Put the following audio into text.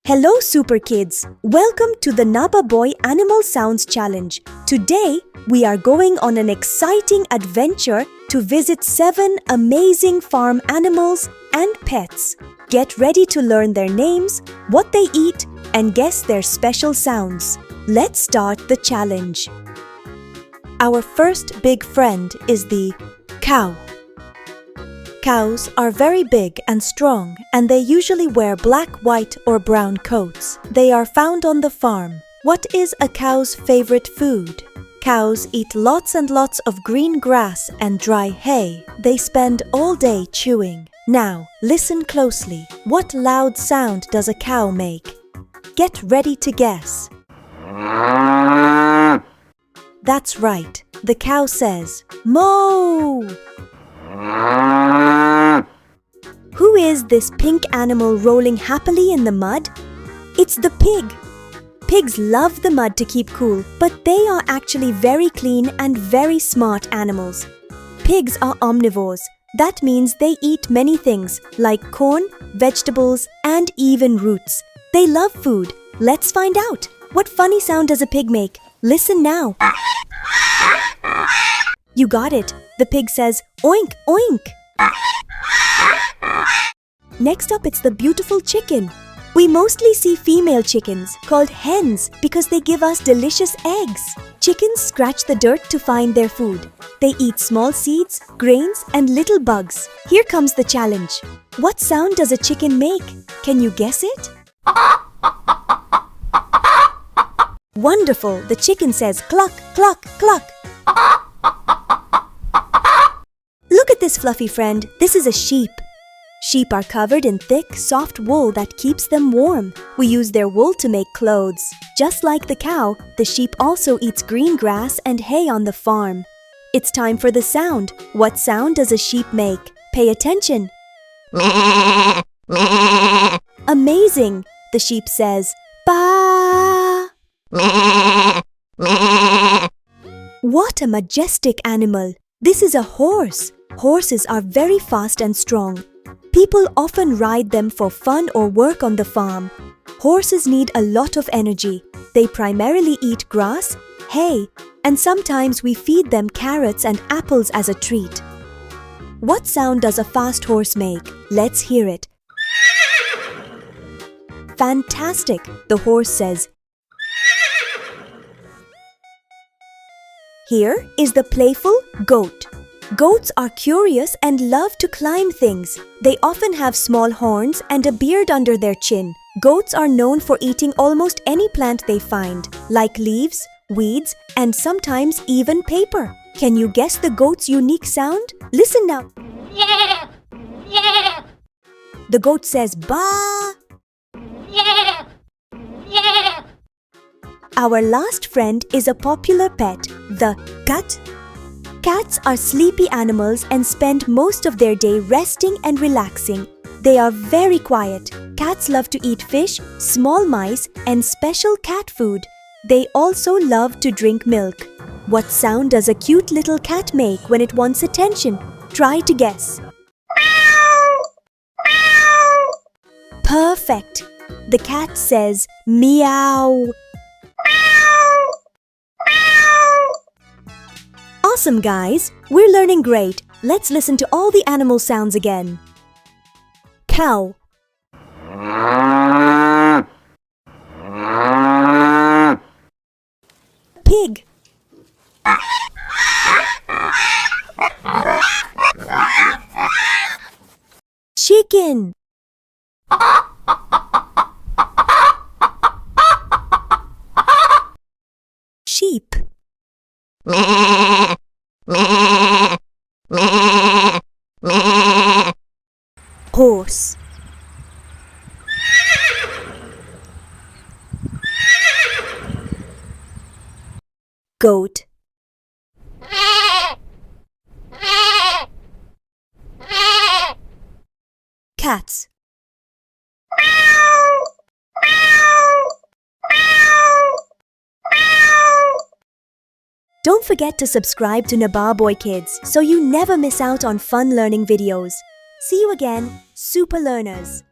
Hello Super Kids! Welcome to the NabaaBoy Animal Sounds Challenge. Today, we are going on an exciting adventure to visit 7 amazing farm animals and pets. Get ready to learn their names, what they eat, and guess their special sounds. Let's start the challenge. Our first big friend is the cow. Cows are very big and strong, and they usually wear black, white, or brown coats. They are found on the farm. What is a cow's favorite food? Cows eat lots and lots of green grass and dry hay. They spend all day chewing. Now, listen closely. What loud sound does a cow make? Get ready to guess. That's right. The cow says, "Moo!" Who is this pink animal rolling happily in the mud? It's the pig. Pigs love the mud to keep cool, but they are actually very clean and very smart animals. Pigs are omnivores. That means they eat many things like corn, vegetables, and even roots. They love food. Let's find out. What funny sound does a pig make? Listen now. You got it. The pig says, "Oink, oink." Next up, it's the beautiful chicken. We mostly see female chickens, called hens, because they give us delicious eggs. Chickens scratch the dirt to find their food. They eat small seeds, grains, and little bugs. Here comes the challenge. What sound does a chicken make? Can you guess it? Wonderful! The chicken says cluck, cluck, cluck. Look at this fluffy friend. This is a sheep. Sheep are covered in thick, soft wool that keeps them warm. We use their wool to make clothes. Just like the cow, the sheep also eats green grass and hay on the farm. It's time for the sound. What sound does a sheep make? Pay attention. Amazing! The sheep says, "Ba." What a majestic animal! This is a horse. Horses are very fast and strong. People often ride them for fun or work on the farm. Horses need a lot of energy. They primarily eat grass, hay, and sometimes we feed them carrots and apples as a treat. What sound does a fast horse make? Let's hear it. Fantastic! The horse says. Here is the playful goat. Goats are curious and love to climb things. They often have small horns and a beard under their chin. Goats are known for eating almost any plant they find, like leaves, weeds, and sometimes even paper. Can you guess the goat's unique sound? Listen now. Yeah! Yeah! The goat says, "Ba." Yeah! Yeah! Our last friend is a popular pet, the cat. Cats are sleepy animals and spend most of their day resting and relaxing. They are very quiet. Cats love to eat fish, small mice, and special cat food. They also love to drink milk. What sound does a cute little cat make when it wants attention? Try to guess. Perfect! The cat says, "Meow." Awesome, guys! We're learning great. Let's listen to all the animal sounds again. Cow. Pig. Chicken. Sheep. Horse. Goat. Cats. Don't forget to subscribe to NabaaBoy Kids so you never miss out on fun learning videos. See you again, super learners!